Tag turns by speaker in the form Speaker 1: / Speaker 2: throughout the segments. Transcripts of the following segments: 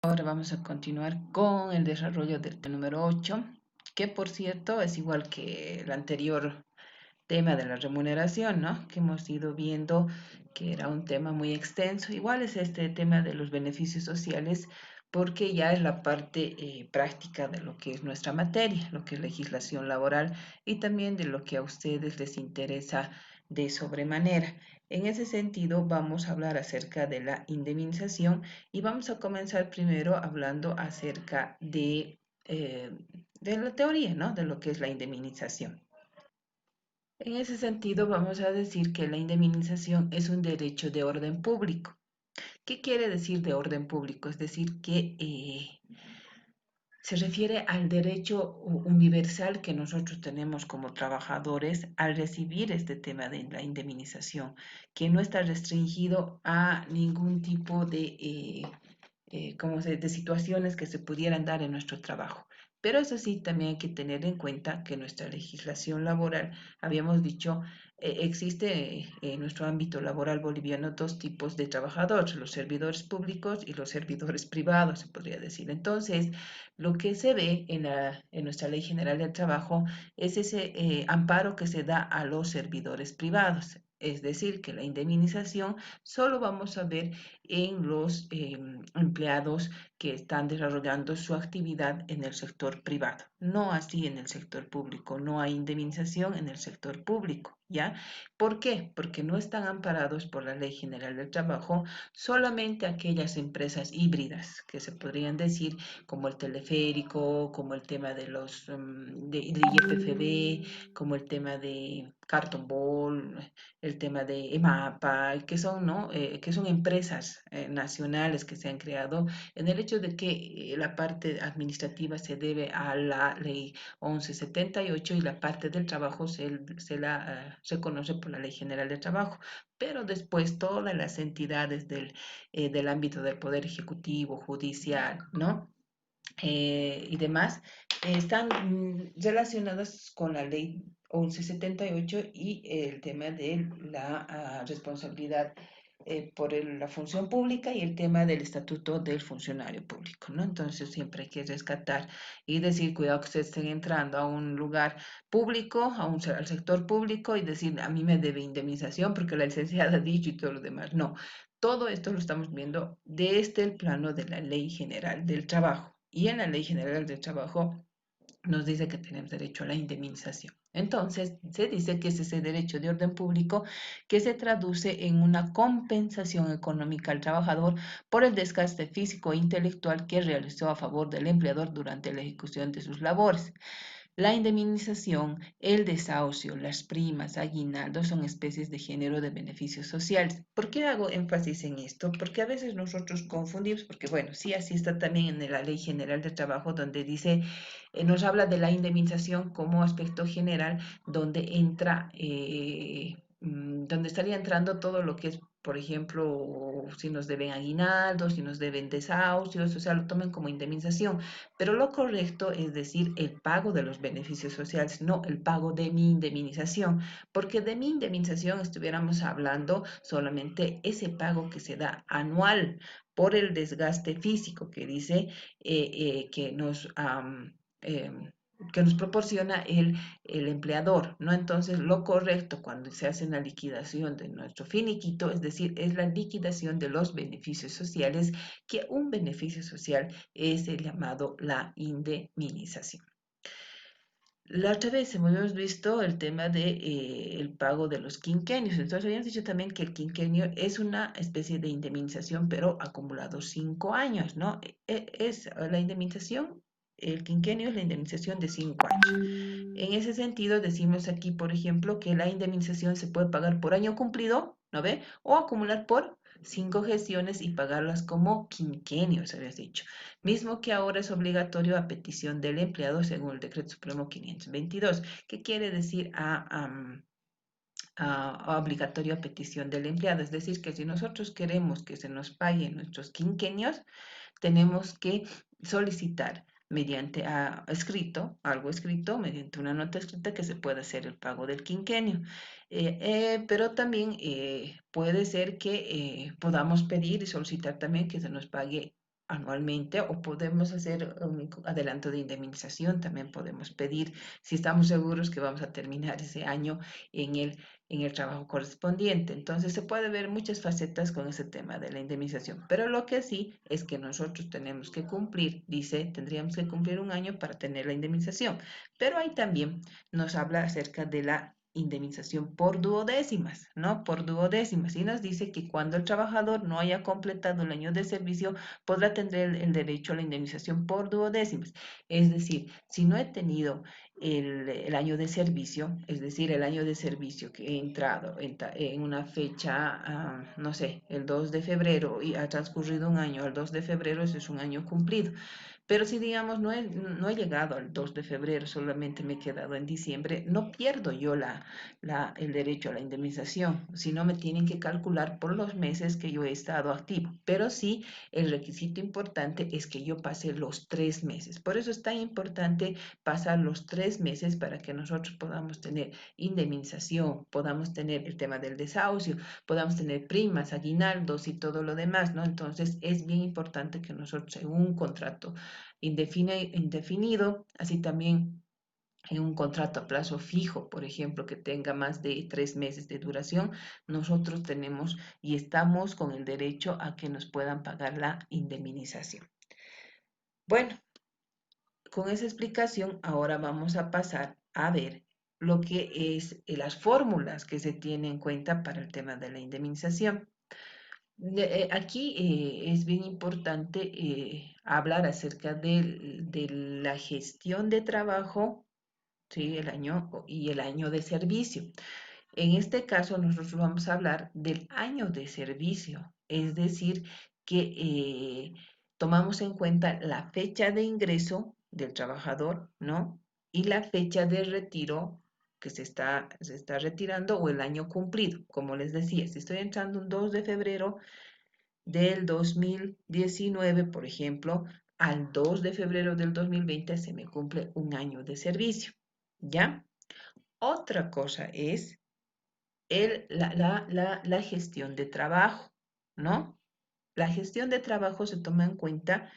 Speaker 1: Ahora vamos a continuar con el desarrollo del tema número 8, que por cierto es igual que el anterior tema de la remuneración, ¿no? Que hemos ido viendo que era un tema muy extenso. Igual es este tema de los beneficios sociales, porque ya es la parte práctica de lo que es nuestra materia, lo que es legislación laboral y también de lo que a ustedes les interesa de sobremanera. En ese sentido, vamos a hablar acerca de la indemnización y vamos a comenzar primero hablando acerca de la teoría, ¿no? De lo que es la indemnización. En ese sentido, vamos a decir que la indemnización es un derecho de orden público. ¿Qué quiere decir de orden público? Es decir, que se refiere al derecho universal que nosotros tenemos como trabajadores al recibir este tema de la indemnización, que no está restringido a ningún tipo de situaciones que se pudieran dar en nuestro trabajo. Pero eso sí, también hay que tener en cuenta que nuestra legislación laboral, habíamos dicho, existe en nuestro ámbito laboral boliviano dos tipos de trabajadores, los servidores públicos y los servidores privados, se podría decir. Entonces, lo que se ve en nuestra Ley General del Trabajo es ese amparo que se da a los servidores privados. Es decir, que la indemnización solo vamos a ver en los empleados que están desarrollando su actividad en el sector privado. No así en el sector público, no hay indemnización en el sector público, ¿ya? ¿Por qué? Porque no están amparados por la Ley General del Trabajo solamente aquellas empresas híbridas que se podrían decir como el teleférico, como el tema de los de YPFB, como el tema de Carton Ball, el tema de EMAPA, que son, ¿no? Que son empresas nacionales que se han creado en el hecho de que la parte administrativa se debe a la ley 1178 y la parte del trabajo se conoce por la Ley General de Trabajo. Pero después todas las entidades del ámbito del Poder Ejecutivo, Judicial, ¿no? Y demás, están relacionadas con la ley 1178 y el tema de la responsabilidad la función pública y el tema del estatuto del funcionario público, ¿no? Entonces siempre hay que rescatar y decir, cuidado que ustedes estén entrando a un lugar público, al sector público y decir, a mí me debe indemnización porque la licenciada ha dicho y todo lo demás. No, todo esto lo estamos viendo desde el plano de la Ley General del Trabajo. Y en la Ley General del Trabajo nos dice que tenemos derecho a la indemnización. Entonces, se dice que es ese derecho de orden público que se traduce en una compensación económica al trabajador por el desgaste físico e intelectual que realizó a favor del empleador durante la ejecución de sus labores. La indemnización, el desahucio, las primas, aguinaldos son especies de género de beneficios sociales. ¿Por qué hago énfasis en esto? Porque a veces nosotros confundimos, porque bueno, sí, así está también en la Ley General de Trabajo, donde dice, nos habla de la indemnización como aspecto general, donde entra, donde estaría entrando todo lo que es, por ejemplo, si nos deben aguinaldos, si nos deben desahucios, o sea, lo tomen como indemnización. Pero lo correcto es decir el pago de los beneficios sociales, no el pago de mi indemnización, porque de mi indemnización estuviéramos hablando solamente ese pago que se da anual por el desgaste físico que dice que que nos proporciona el empleador, ¿no? Entonces, lo correcto cuando se hace una liquidación de nuestro finiquito, es decir, es la liquidación de los beneficios sociales, que un beneficio social es el llamado la indemnización. La otra vez hemos visto el tema de el pago de los quinquenios. Entonces habíamos dicho también que el quinquenio es una especie de indemnización, pero acumulado 5 años, ¿no? Es la indemnización, el quinquenio es la indemnización de 5 años. En ese sentido, decimos aquí, por ejemplo, que la indemnización se puede pagar por año cumplido, ¿no ve? O acumular por 5 gestiones y pagarlas como quinquenios, habías dicho. Mismo que ahora es obligatorio a petición del empleado según el Decreto Supremo 522. ¿Qué quiere decir a obligatorio a petición del empleado? Es decir, que si nosotros queremos que se nos paguen nuestros quinquenios, tenemos que solicitar mediante algo escrito, mediante una nota escrita que se pueda hacer el pago del quinquenio. Pero también puede ser que podamos pedir y solicitar también que se nos pague anualmente o podemos hacer un adelanto de indemnización, también podemos pedir si estamos seguros que vamos a terminar ese año en el trabajo correspondiente. Entonces se puede ver muchas facetas con ese tema de la indemnización, pero lo que sí es que nosotros tenemos que cumplir, dice, tendríamos que cumplir un año para tener la indemnización, pero ahí también nos habla acerca de la indemnización por duodécimas, ¿no? Por duodécimas. Y nos dice que cuando el trabajador no haya completado el año de servicio, podrá tener el derecho a la indemnización por duodécimas. Es decir, si no he tenido el año de servicio, es decir, el año de servicio que he entrado en una fecha, no sé, el 2 de febrero y ha transcurrido un año, el 2 de febrero, eso es un año cumplido. Pero si, digamos, no he llegado al 2 de febrero, solamente me he quedado en diciembre, no pierdo yo el derecho a la indemnización, sino me tienen que calcular por los meses que yo he estado activo. Pero sí, el requisito importante es que yo pase los 3 meses. Por eso es tan importante pasar los 3 meses para que nosotros podamos tener indemnización, podamos tener el tema del desahucio, podamos tener primas, aguinaldos y todo lo demás, ¿no? Entonces es bien importante que nosotros en un contrato indefinido, así también en un contrato a plazo fijo, por ejemplo, que tenga más de 3 meses de duración, nosotros tenemos y estamos con el derecho a que nos puedan pagar la indemnización. Bueno, con esa explicación, ahora vamos a pasar a ver lo que es las fórmulas que se tienen en cuenta para el tema de la indemnización. Aquí es bien importante hablar acerca de la gestión de trabajo, ¿sí? El año y el año de servicio. En este caso, nosotros vamos a hablar del año de servicio, es decir, que tomamos en cuenta la fecha de ingreso del trabajador, ¿no? Y la fecha de retiro que se está retirando o el año cumplido. Como les decía, si estoy entrando un 2 de febrero del 2019, por ejemplo, al 2 de febrero del 2020 se me cumple un año de servicio, ¿ya? Otra cosa es la gestión de trabajo, ¿no? La gestión de trabajo se toma en cuenta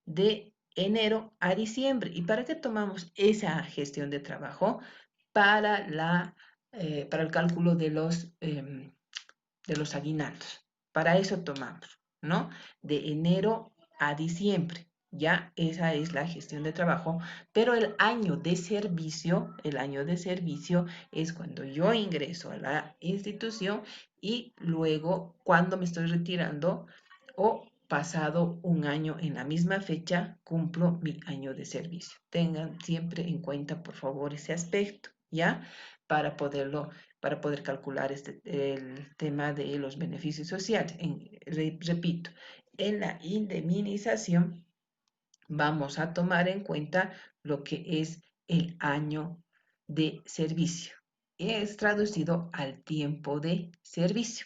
Speaker 1: de enero a diciembre. ¿Y para qué tomamos esa gestión de trabajo? Para para el cálculo de los aguinaldos. Para eso tomamos, ¿no? De enero a diciembre. Ya esa es la gestión de trabajo, pero el año de servicio es cuando yo ingreso a la institución y luego cuando me estoy retirando o pasado un año en la misma fecha, cumplo mi año de servicio. Tengan siempre en cuenta, por favor, ese aspecto, ¿ya? Para para poder calcular el tema de los beneficios sociales. Repito, en la indemnización vamos a tomar en cuenta lo que es el año de servicio. Es traducido al tiempo de servicio.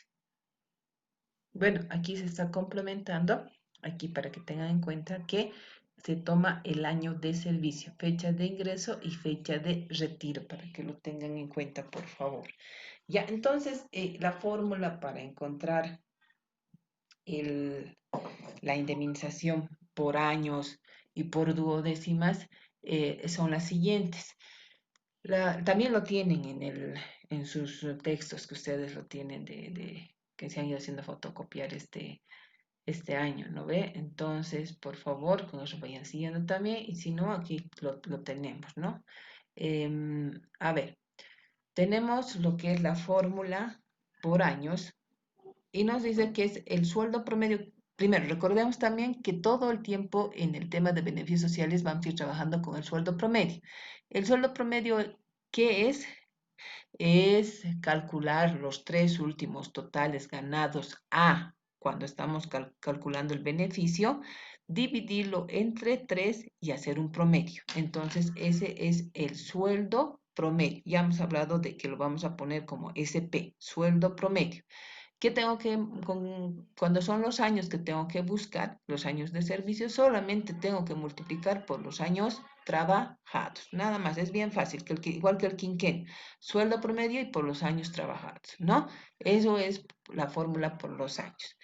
Speaker 1: Bueno, aquí se está complementando, aquí para que tengan en cuenta que se toma el año de servicio, fecha de ingreso y fecha de retiro, para que lo tengan en cuenta, por favor. Ya, entonces, la fórmula para encontrar el, la indemnización por años y por duodécimas son las siguientes. También lo tienen en sus textos que ustedes lo tienen que se han ido haciendo fotocopiar este año, ¿no ve? Entonces, por favor, con eso vayan siguiendo también y si no, aquí lo tenemos, ¿no? A ver, tenemos lo que es la fórmula por años y nos dice que es el sueldo promedio. Primero, recordemos también que todo el tiempo en el tema de beneficios sociales vamos a ir trabajando con el sueldo promedio. El sueldo promedio, ¿qué es? Es calcular los 3 últimos totales ganados a cuando estamos calculando el beneficio, dividirlo entre 3 y hacer un promedio. Entonces, ese es el sueldo promedio. Ya hemos hablado de que lo vamos a poner como SP, sueldo promedio. ¿Qué tengo cuando son los años que tengo que buscar, los años de servicio, solamente tengo que multiplicar por los años trabajados. Nada más, es bien fácil, igual que el quinquenio, sueldo promedio y por los años trabajados, ¿no? Eso es la fórmula por los años.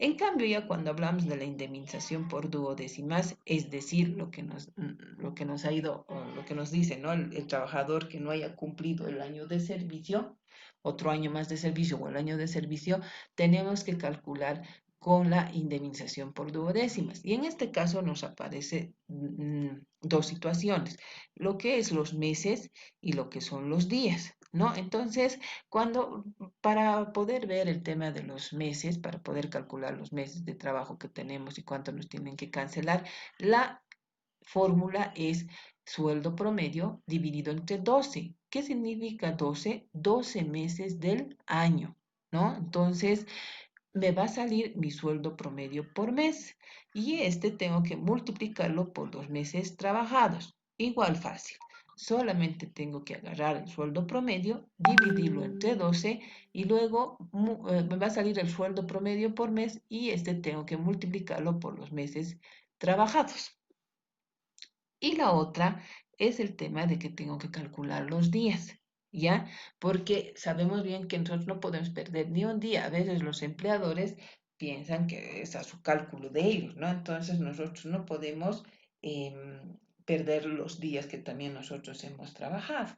Speaker 1: En cambio, ya cuando hablamos de la indemnización por duodécimas, es decir, lo que nos ha ido, o lo que nos dice, ¿no? El trabajador que no haya cumplido el año de servicio, otro año más de servicio o el año de servicio, tenemos que calcular con la indemnización por duodécimas. Y en este caso nos aparece dos situaciones, lo que es los meses y lo que son los días, ¿no? Entonces, cuando para poder ver el tema de los meses, para poder calcular los meses de trabajo que tenemos y cuánto nos tienen que cancelar, la fórmula es sueldo promedio dividido entre 12. ¿Qué significa 12? 12 meses del año, ¿no? Entonces, me va a salir mi sueldo promedio por mes y este tengo que multiplicarlo por los meses trabajados. Igual fácil. Solamente tengo que agarrar el sueldo promedio, dividirlo entre 12 y luego me va a salir el sueldo promedio por mes y este tengo que multiplicarlo por los meses trabajados. Y la otra es el tema de que tengo que calcular los días, ¿ya? Porque sabemos bien que nosotros no podemos perder ni un día. A veces los empleadores piensan que es a su cálculo de ellos, ¿no? Entonces nosotros no podemos perder los días que también nosotros hemos trabajado.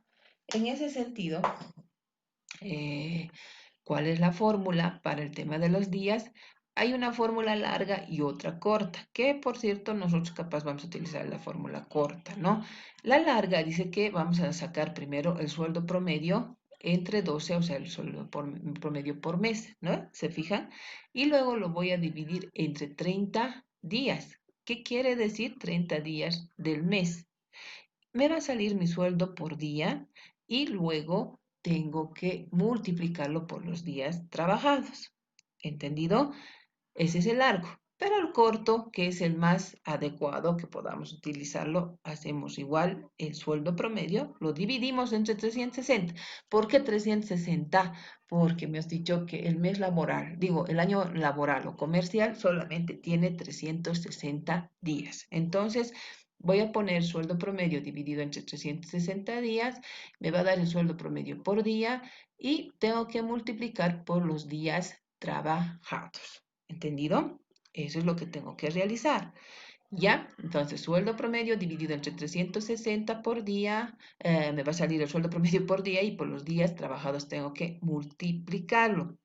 Speaker 1: En ese sentido, eh, ¿cuál es la fórmula para el tema de los días? Hay una fórmula larga y otra corta, que por cierto nosotros capaz vamos a utilizar la fórmula corta, ¿no? La larga dice que vamos a sacar primero el sueldo promedio entre 12, o sea, el sueldo promedio por mes, ¿no? ¿Se fijan? Y luego lo voy a dividir entre 30 días. ¿Qué quiere decir 30 días del mes? Me va a salir mi sueldo por día y luego tengo que multiplicarlo por los días trabajados. ¿Entendido? Ese es el largo. Pero el corto, que es el más adecuado que podamos utilizarlo, hacemos igual el sueldo promedio, lo dividimos entre 360. ¿Por qué 360? Porque me has dicho que el mes laboral, digo, el año laboral o comercial solamente tiene 360 días. Entonces, voy a poner sueldo promedio dividido entre 360 días, me va a dar el sueldo promedio por día y tengo que multiplicar por los días trabajados. ¿Entendido? Eso es lo que tengo que realizar. ¿Ya? Entonces, sueldo promedio dividido entre 360 por día, me va a salir el sueldo promedio por día y por los días trabajados tengo que multiplicarlo.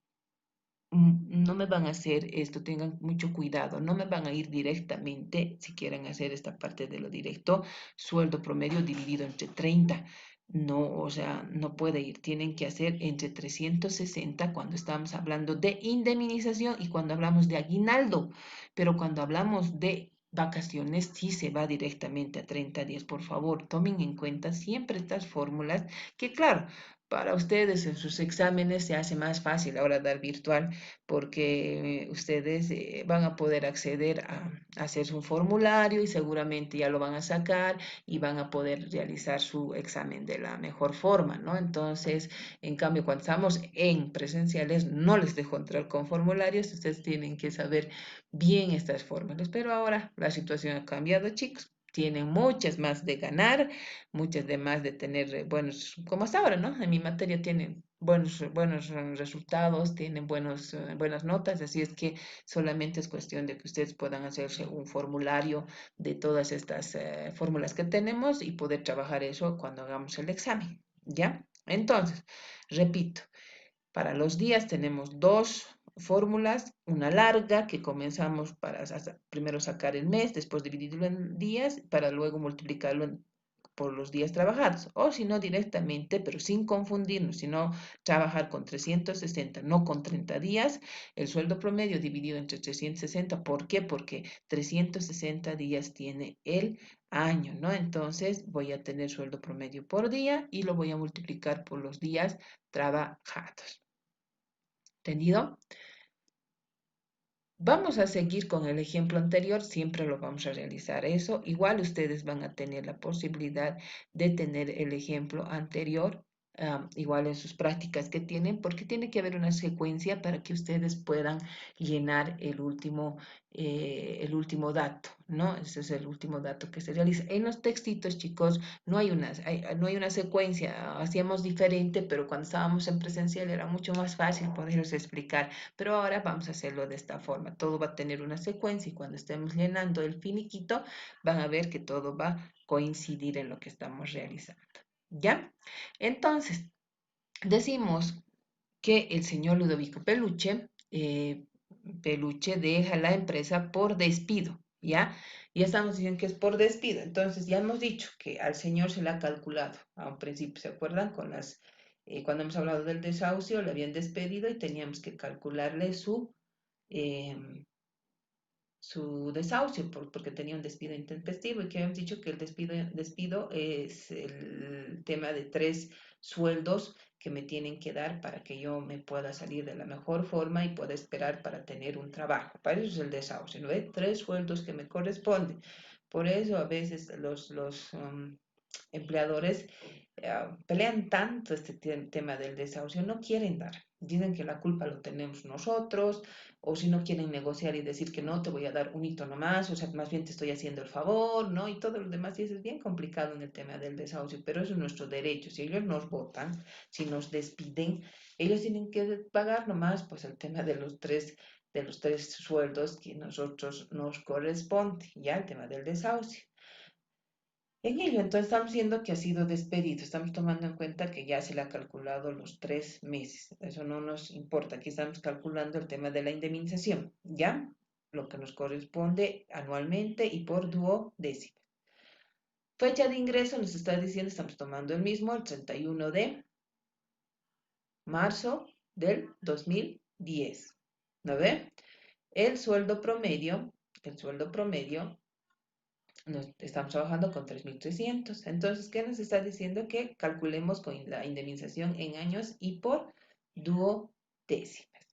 Speaker 1: No me van a hacer esto, tengan mucho cuidado, no me van a ir directamente, si quieren hacer esta parte de lo directo, sueldo promedio dividido entre 30. No, o sea, no puede ir, tienen que hacer entre 360 cuando estamos hablando de indemnización y cuando hablamos de aguinaldo, pero cuando hablamos de vacaciones sí se va directamente a 30 días. Por favor, tomen en cuenta siempre estas fórmulas que, claro, para ustedes en sus exámenes se hace más fácil ahora dar virtual porque ustedes van a poder acceder a hacer un formulario y seguramente ya lo van a sacar y van a poder realizar su examen de la mejor forma, ¿no? Entonces, en cambio, cuando estamos en presenciales, no les dejo entrar con formularios, ustedes tienen que saber bien estas fórmulas, pero ahora la situación ha cambiado, chicos. Tienen muchas más de ganar, muchas de más de tener buenos, como hasta ahora, ¿no? En mi materia tienen buenos resultados, tienen buenas notas, así es que solamente es cuestión de que ustedes puedan hacerse un formulario de todas estas fórmulas que tenemos y poder trabajar eso cuando hagamos el examen, ¿ya? Entonces, repito, para los días tenemos dos fórmulas, una larga que comenzamos para primero sacar el mes, después dividirlo en días, para luego multiplicarlo por los días trabajados, o si no directamente, pero sin confundirnos, sino trabajar con 360, no con 30 días, el sueldo promedio dividido entre 360, ¿por qué? Porque 360 días tiene el año, ¿no? Entonces voy a tener sueldo promedio por día y lo voy a multiplicar por los días trabajados. ¿Entendido? Vamos a seguir con el ejemplo anterior, siempre lo vamos a realizar eso. Igual ustedes van a tener la posibilidad de tener el ejemplo anterior igual en sus prácticas que tienen, porque tiene que haber una secuencia para que ustedes puedan llenar el último dato, ¿no? Ese es el último dato que se realiza. En los textitos, chicos, no hay una secuencia, hacíamos diferente, pero cuando estábamos en presencial era mucho más fácil poderles explicar, pero ahora vamos a hacerlo de esta forma. Todo va a tener una secuencia y cuando estemos llenando el finiquito, van a ver que todo va a coincidir en lo que estamos realizando. ¿Ya? Entonces, decimos que el señor Ludovico Peluche deja la empresa por despido, ¿ya? Ya estamos diciendo que es por despido. Entonces, ya hemos dicho que al señor se le ha calculado a un principio, ¿se acuerdan? Cuando hemos hablado del desahucio, le habían despedido y teníamos que calcularle em, su desahucio porque tenía un despido intempestivo y que habíamos dicho que el despido es el tema de 3 sueldos que me tienen que dar para que yo me pueda salir de la mejor forma y pueda esperar para tener un trabajo. Para eso es el desahucio, ¿no? 3 sueldos que me corresponden. Por eso a veces los empleadores pelean tanto este tema del desahucio, no quieren dar. Dicen que la culpa lo tenemos nosotros, o si no quieren negociar y decir que no, te voy a dar un hito nomás, o sea, más bien te estoy haciendo el favor, ¿no? Y todo lo demás, y eso es bien complicado en el tema del desahucio, pero eso es nuestro derecho. Si ellos nos votan, si nos despiden, ellos tienen que pagar nomás, pues el tema de los tres sueldos que nosotros nos corresponde, ya el tema del desahucio. En ello, entonces estamos viendo que ha sido despedido, estamos tomando en cuenta que ya se le ha calculado los 3 meses, eso no nos importa, aquí estamos calculando el tema de la indemnización, ¿ya? Lo que nos corresponde anualmente y por duodécimo. Fecha de ingreso nos está diciendo, estamos tomando el mismo, el 31 de marzo del 2010, ¿no ve? El sueldo promedio estamos trabajando con 3.300. Entonces, ¿qué nos está diciendo? Que calculemos con la indemnización en años y por duodécimas.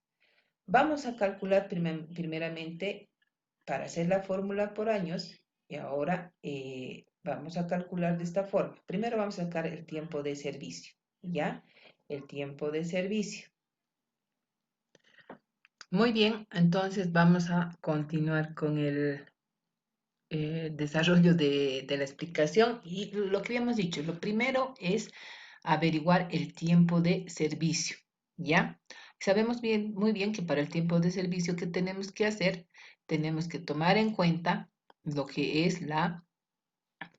Speaker 1: Vamos a calcular primeramente para hacer la fórmula por años y ahora vamos a calcular de esta forma. Primero vamos a sacar el tiempo de servicio, ¿ya? El tiempo de servicio. Muy bien, entonces vamos a continuar con el desarrollo de la explicación y lo que habíamos dicho, lo primero es averiguar el tiempo de servicio, ¿ya? Sabemos bien, muy bien que para el tiempo de servicio que tenemos que hacer, tenemos que tomar en cuenta lo que es la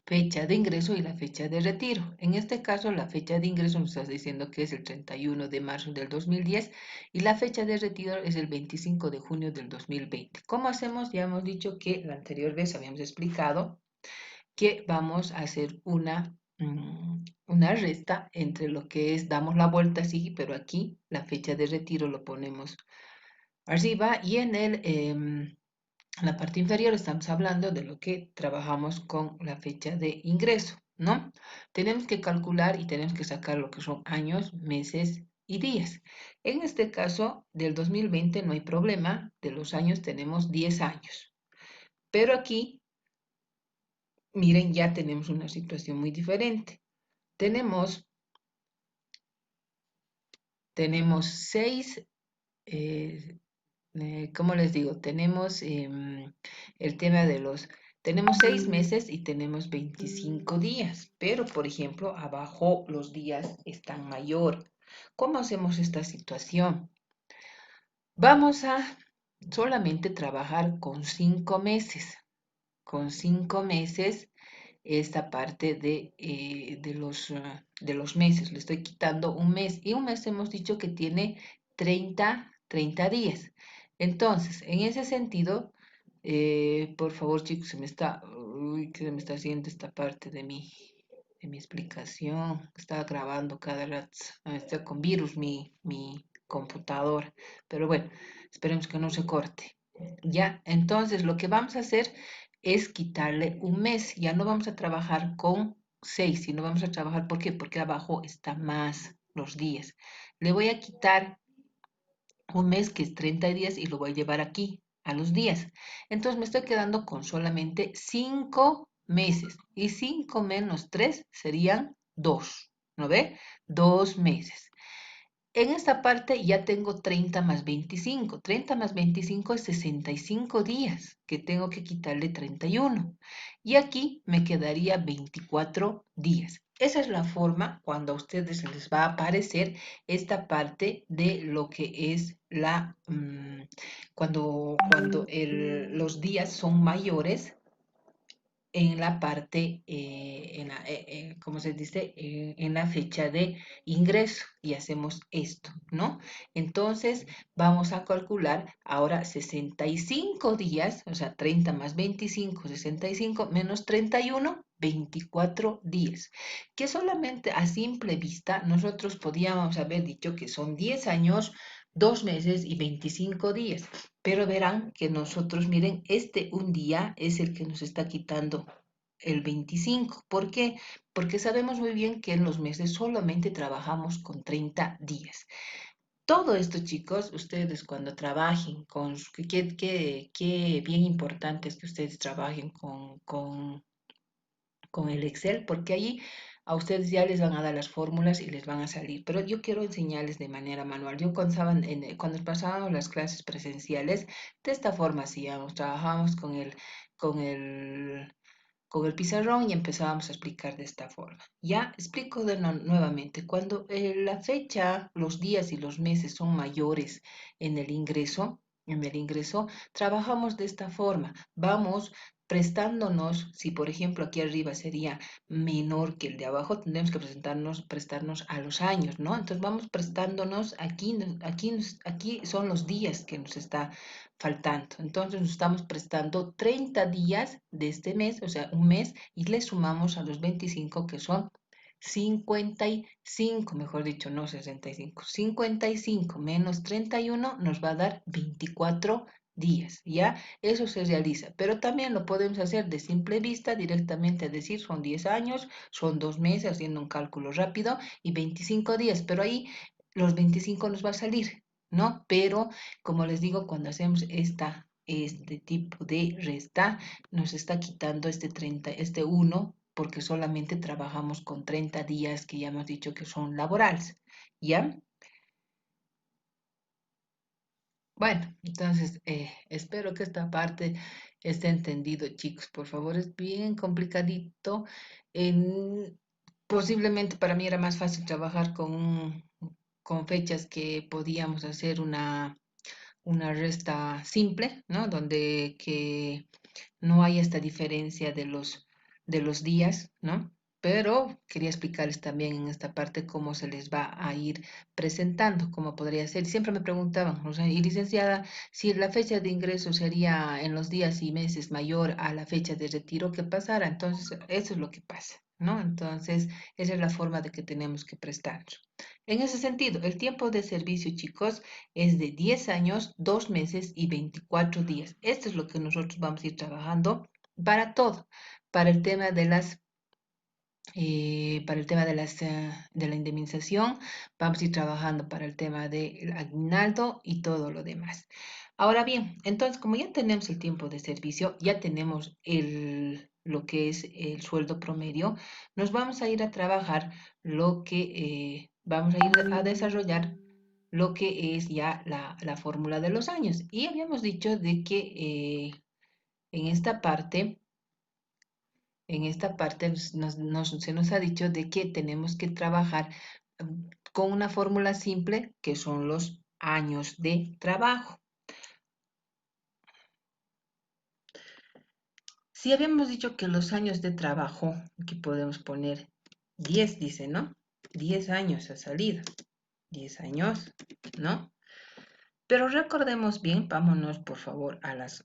Speaker 1: fecha de ingreso y la fecha de retiro. En este caso, la fecha de ingreso nos está diciendo que es el 31 de marzo del 2010 y la fecha de retiro es el 25 de junio del 2020. ¿Cómo hacemos? Ya hemos dicho que la anterior vez habíamos explicado que vamos a hacer una resta entre lo que es, damos la vuelta así, pero aquí la fecha de retiro lo ponemos arriba y en la parte inferior estamos hablando de lo que trabajamos con la fecha de ingreso, ¿no? Tenemos que calcular y tenemos que sacar lo que son años, meses y días. En este caso, del 2020 no hay problema, de los años tenemos 10 años. Pero aquí, miren, ya tenemos una situación muy diferente. Tenemos 6, ¿cómo les digo? Tenemos el tema tenemos 6 meses y tenemos 25 días, pero por ejemplo, abajo los días están mayor. ¿Cómo hacemos esta situación? Vamos a solamente trabajar con 5 meses. Con 5 meses esta parte de los meses. Le estoy quitando un mes y un mes hemos dicho que tiene 30 días. Entonces, en ese sentido, por favor, chicos, que se me está haciendo esta parte de mi explicación. Estaba grabando cada rato. Está con virus mi computadora. Pero bueno, esperemos que no se corte. Ya, entonces lo que vamos a hacer es quitarle un mes. Ya no vamos a trabajar con 6, sino vamos a trabajar, ¿por qué? Porque abajo está más los días. Le voy a quitar un mes que es 30 días y lo voy a llevar aquí a los días. Entonces me estoy quedando con solamente 5 meses. Y 5 menos 3 serían 2. ¿no ve? 2 meses. En esta parte ya tengo 30 más 25. 30 más 25 es 65 días, que tengo que quitarle 31. Y aquí me quedaría 24 días. Esa es la forma cuando a ustedes les va a aparecer esta parte de lo que es cuando los días son mayores en la parte, ¿cómo se dice? En la fecha de ingreso y hacemos esto, ¿no? Entonces vamos a calcular ahora 65 días, o sea, 30 más 25, 65 menos 31, 24 días, que solamente a simple vista nosotros podíamos haber dicho que son 10 años, 2 meses y 25 días. Pero verán que nosotros, miren, este un día es el que nos está quitando el 25. ¿Por qué? Porque sabemos muy bien que en los meses solamente trabajamos con 30 días. Todo esto, chicos, ustedes cuando trabajen qué bien importante es que ustedes trabajen con el Excel, porque allí a ustedes ya les van a dar las fórmulas y les van a salir. Pero yo quiero enseñarles de manera manual. Yo cuando pasábamos las clases presenciales, de esta forma hacíamos, trabajábamos con el, con el pizarrón y empezábamos a explicar de esta forma. Ya explico nuevamente. Cuando la fecha, los días y los meses son mayores en el ingreso, trabajamos de esta forma. Vamos prestándonos, si por ejemplo aquí arriba sería menor que el de abajo, tendremos que prestarnos a los años, ¿no? Entonces vamos prestándonos, aquí son los días que nos está faltando. Entonces nos estamos prestando 30 días de este mes, o sea, un mes, y le sumamos a los 25 que son 55, mejor dicho, no 65. 55 menos 31 nos va a dar 24 días, ¿ya? Eso se realiza, pero también lo podemos hacer de simple vista, directamente decir son 10 años, son 2 meses, haciendo un cálculo rápido, y 25 días, pero ahí los 25 nos va a salir, ¿no? Pero, como les digo, cuando hacemos este tipo de resta, nos está quitando este 1, porque solamente trabajamos con 30 días que ya hemos dicho que son laborales, ¿ya? Bueno, entonces espero que esta parte esté entendido, chicos. Por favor, es bien complicadito. En- Posiblemente para mí era más fácil trabajar con fechas que podíamos hacer una resta simple, ¿no? Donde que no hay esta diferencia de los días, ¿no? Pero quería explicarles también en esta parte cómo se les va a ir presentando, cómo podría ser. Siempre me preguntaban, o sea, y licenciada, si la fecha de ingreso sería en los días y meses mayor a la fecha de retiro, ¿qué pasara? Entonces, eso es lo que pasa, ¿no? Entonces, esa es la forma de que tenemos que prestarnos. En ese sentido, el tiempo de servicio, chicos, es de 10 años, 2 meses y 24 días. Esto es lo que nosotros vamos a ir trabajando para todo, para el tema de la indemnización, vamos a ir trabajando para el tema del aguinaldo y todo lo demás. Ahora bien, entonces, como ya tenemos el tiempo de servicio, ya tenemos lo que es el sueldo promedio, nos vamos a ir a trabajar vamos a ir a desarrollar lo que es ya la fórmula de los años. Y habíamos dicho de que en esta parte, se nos ha dicho de que tenemos que trabajar con una fórmula simple que son los años de trabajo. Si habíamos dicho que los años de trabajo, aquí podemos poner 10, dice, ¿no? 10 años ha salido, 10 años, ¿no? Pero recordemos bien, vámonos por favor a las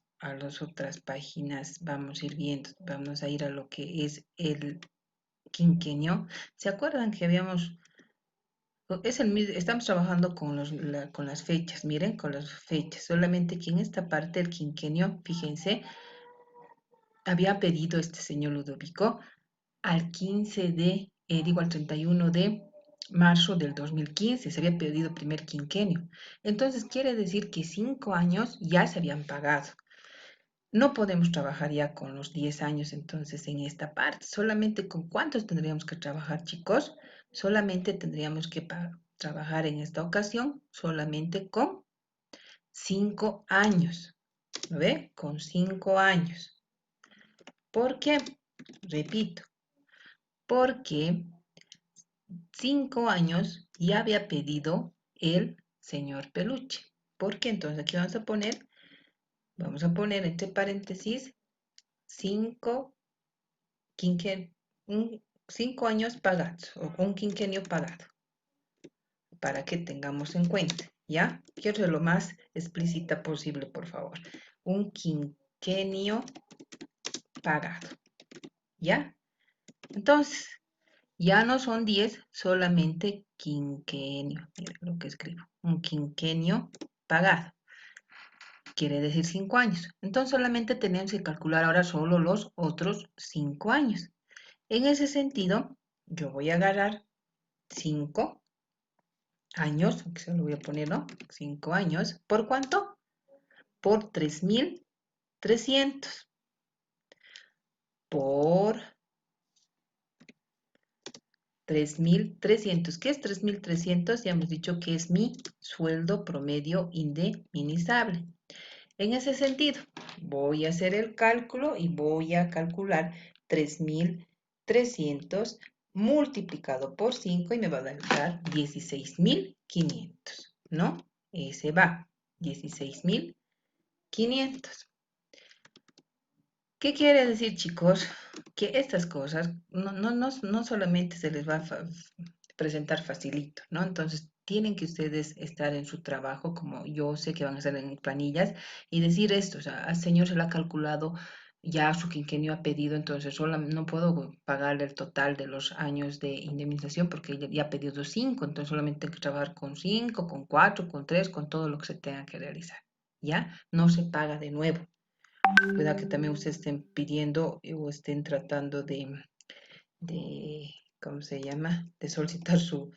Speaker 1: otras páginas, vamos a ir viendo, vamos a ir a lo que es el quinquenio. ¿Se acuerdan que estamos trabajando con las fechas, miren, con las fechas, solamente que en esta parte del quinquenio, fíjense, había pedido este señor Ludovico al 31 de marzo del 2015, se había pedido primer quinquenio. Entonces quiere decir que 5 años ya se habían pagado. No podemos trabajar ya con los 10 años entonces en esta parte, solamente con cuántos tendríamos que trabajar, chicos, Solamente tendríamos que trabajar en esta ocasión solamente con 5 años. ¿Lo ve? Con 5 años. ¿Por qué? Repito, porque 5 años ya había pedido el señor Peluche. ¿Por qué? Entonces aquí vamos a poner entre paréntesis 5 años pagados o un quinquenio pagado para que tengamos en cuenta, ¿ya? Quiero ser lo más explícita posible, por favor. Un quinquenio pagado, ¿ya? Entonces, ya no son 10, solamente quinquenio. Mira lo que escribo. Un quinquenio pagado. Quiere decir 5 años. Entonces solamente tenemos que calcular ahora solo los otros 5 años. En ese sentido, yo voy a agarrar 5 años, que se lo voy a poner, ¿no? 5 años. ¿Por cuánto? Por 3.300. Por 3.300. ¿Qué es 3.300? Ya hemos dicho que es mi sueldo promedio indemnizable. En ese sentido, voy a hacer el cálculo y voy a calcular 3.300 multiplicado por 5 y me va a dar 16.500, ¿no? Ese va, 16.500. ¿Qué quiere decir, chicos? Que estas cosas no solamente se les va a presentar facilito, ¿no? Entonces, tienen que ustedes estar en su trabajo, como yo sé que van a hacer en planillas, y decir esto, o sea, al señor se le ha calculado, ya su quinquenio ha pedido, entonces solo no puedo pagarle el total de los años de indemnización porque ya ha pedido 5, entonces solamente tengo que trabajar con 5, con 4, con 3, con todo lo que se tenga que realizar, ¿ya? No se paga de nuevo. Cuidado que también ustedes estén pidiendo o estén tratando de ¿cómo se llama? De solicitar su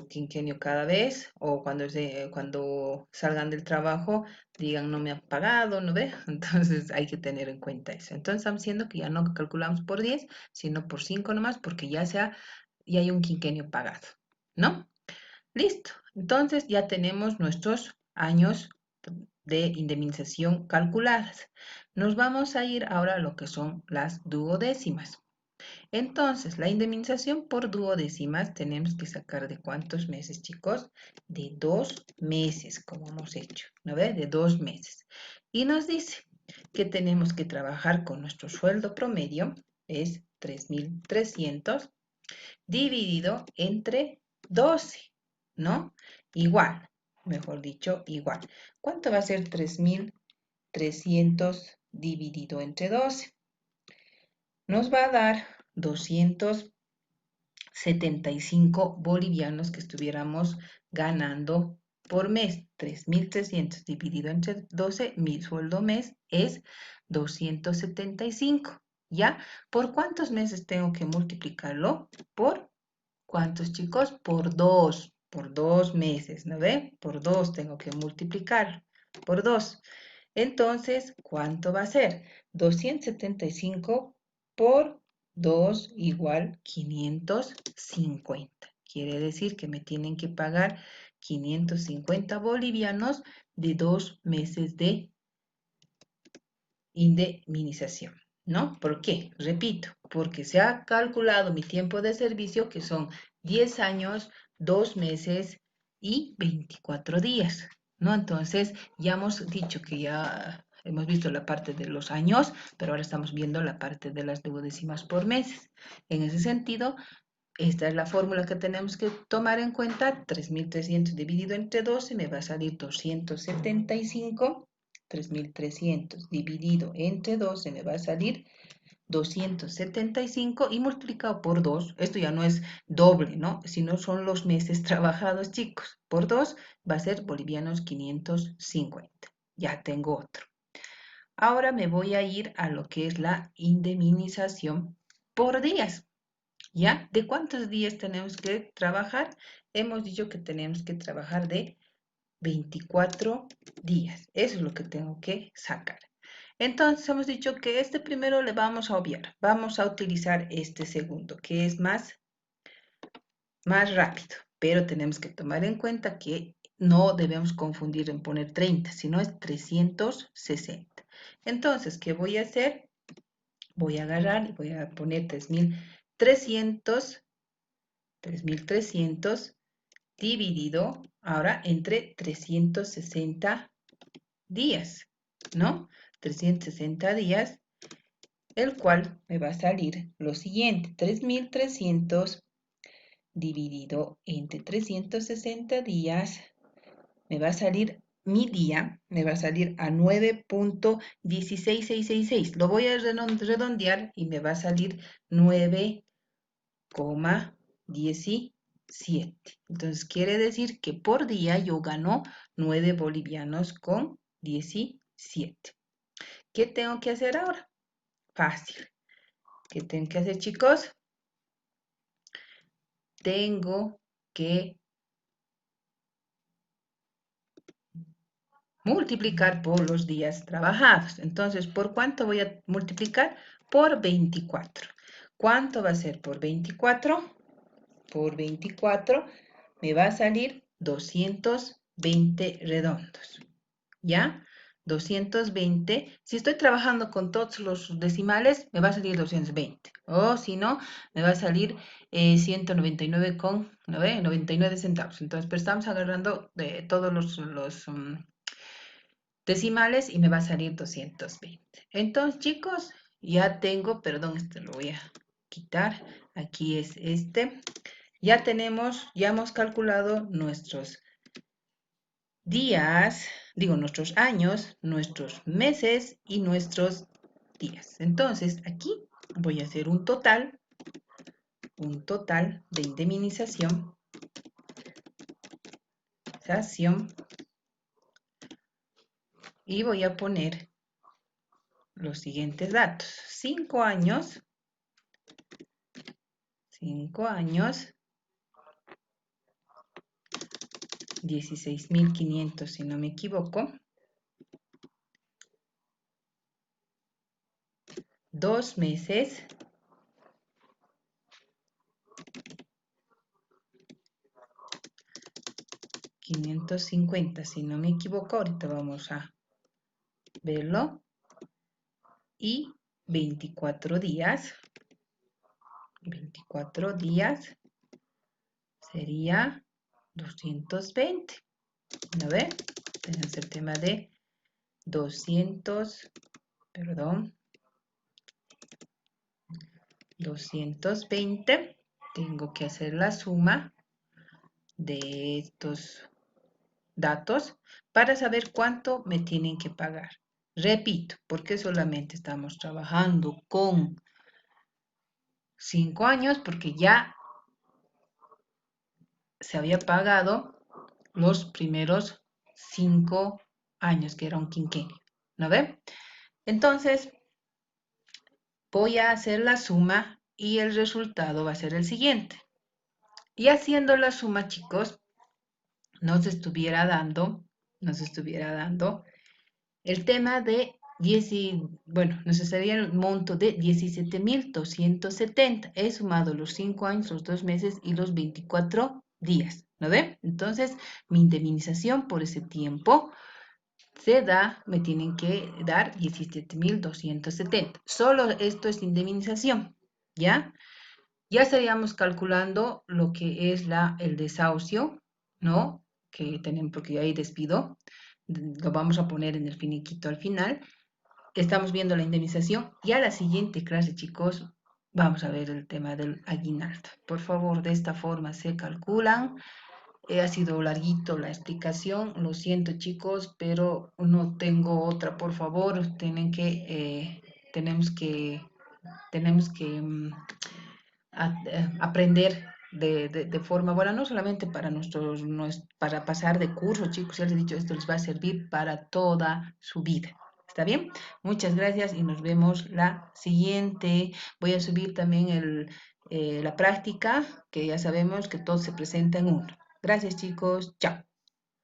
Speaker 1: quinquenio cada vez o cuando salgan del trabajo digan no me han pagado, ¿no ve? Entonces hay que tener en cuenta eso. Entonces estamos diciendo que ya no calculamos por 10, sino por 5 nomás porque ya hay un quinquenio pagado, ¿no? Listo. Entonces ya tenemos nuestros años de indemnización calculadas. Nos vamos a ir ahora a lo que son las duodécimas. Entonces, la indemnización por duodécimas tenemos que sacar de cuántos meses, chicos? De 2 meses, como hemos hecho, ¿no ve? De 2 meses. Y nos dice que tenemos que trabajar con nuestro sueldo promedio, es 3.300, dividido entre 12, ¿no? Igual, mejor dicho, igual. ¿Cuánto va a ser 3.300 dividido entre 12? Nos va a dar 275 bolivianos que estuviéramos ganando por mes. 3.300 dividido entre 12, mi sueldo mes es 275. ¿Ya? ¿Por cuántos meses tengo que multiplicarlo? Por ¿cuántos, chicos? Por 2 meses, ¿no ve? Por 2 tengo que multiplicar, por 2. Entonces, ¿cuánto va a ser? 275 por 2 igual 550. Quiere decir que me tienen que pagar 550 bolivianos de 2 meses de indemnización, ¿no? ¿Por qué? Repito, porque se ha calculado mi tiempo de servicio, que son 10 años, 2 meses y 24 días, ¿no? Entonces, ya hemos dicho que ya hemos visto la parte de los años, pero ahora estamos viendo la parte de las duodécimas por meses. En ese sentido, esta es la fórmula que tenemos que tomar en cuenta. 3.300 dividido entre 12 me va a salir 275. 3.300 dividido entre 12 me va a salir 275 y multiplicado por 2, esto ya no es doble, ¿no? Sino son los meses trabajados, chicos. Por 2 va a ser bolivianos 550. Ya tengo otro. Ahora me voy a ir a lo que es la indemnización por días. ¿Ya? ¿De cuántos días tenemos que trabajar? Hemos dicho que tenemos que trabajar de 24 días. Eso es lo que tengo que sacar. Entonces hemos dicho que este primero le vamos a obviar. Vamos a utilizar este segundo, que es más más rápido, pero tenemos que tomar en cuenta que no debemos confundir en poner 30, sino es 360. Entonces, ¿qué voy a hacer? Voy a agarrar y voy a poner 3.300 dividido ahora entre 360 días, ¿no? 360 días, el cual me va a salir lo siguiente: 3.300 dividido entre 360 días, me va a salir mi día, me va a salir a 9.16666. Lo voy a redondear y me va a salir 9,17. Entonces quiere decir que por día yo gano 9 bolivianos con 17. ¿Qué tengo que hacer ahora? Fácil. ¿Qué tengo que hacer, chicos? Tengo que multiplicar por los días trabajados. Entonces, ¿por cuánto voy a multiplicar? Por 24. ¿Cuánto va a ser por 24? Por 24 me va a salir 220 redondos. ¿Ya? 220. Si estoy trabajando con todos los decimales, me va a salir 220. O si no, me va a salir 199,99 centavos. Entonces, pero estamos agarrando de todos los decimales y me va a salir 220. Entonces, chicos, ya tengo, perdón, este lo voy a quitar. Aquí es este. Ya hemos calculado nuestros días, nuestros años, nuestros meses y nuestros días. Entonces, aquí voy a hacer un total de indemnización y voy a poner los siguientes datos. 5 años, 16.500 si no me equivoco. 2 meses, 550 si no me equivoco. Ahorita vamos a verlo. Y 24 días. 24 días sería 220. ¿No ve? Tenemos el tema de 220. Tengo que hacer la suma de estos datos para saber cuánto me tienen que pagar. Repito, porque solamente estamos trabajando con 5 años, porque ya se había pagado los primeros 5 años, que era un quinquenio, ¿no ve? Entonces, voy a hacer la suma y el resultado va a ser el siguiente. Y haciendo la suma, chicos, nos estuviera dando el tema de nos estaría el monto de 17.270. He sumado los 5 años, los 2 meses y los 24 días, ¿no ve? Entonces, mi indemnización por ese tiempo me tienen que dar 17.270. Solo esto es indemnización, ¿ya? Ya estaríamos calculando lo que es el desahucio, ¿no? Que tenemos, porque hay despido. Lo vamos a poner en el finiquito al final. Estamos viendo la indemnización. Y a la siguiente clase, chicos, vamos a ver el tema del aguinaldo. Por favor, de esta forma se calculan. Ha sido larguito la explicación, lo siento, chicos, pero no tengo otra. Por favor, tenemos que aprender de forma buena, no solamente para para pasar de curso, chicos. Ya les he dicho, esto les va a servir para toda su vida. ¿Está bien? Muchas gracias y nos vemos la siguiente. Voy a subir también la práctica, que ya sabemos que todo se presenta en uno. Gracias, chicos. Chao.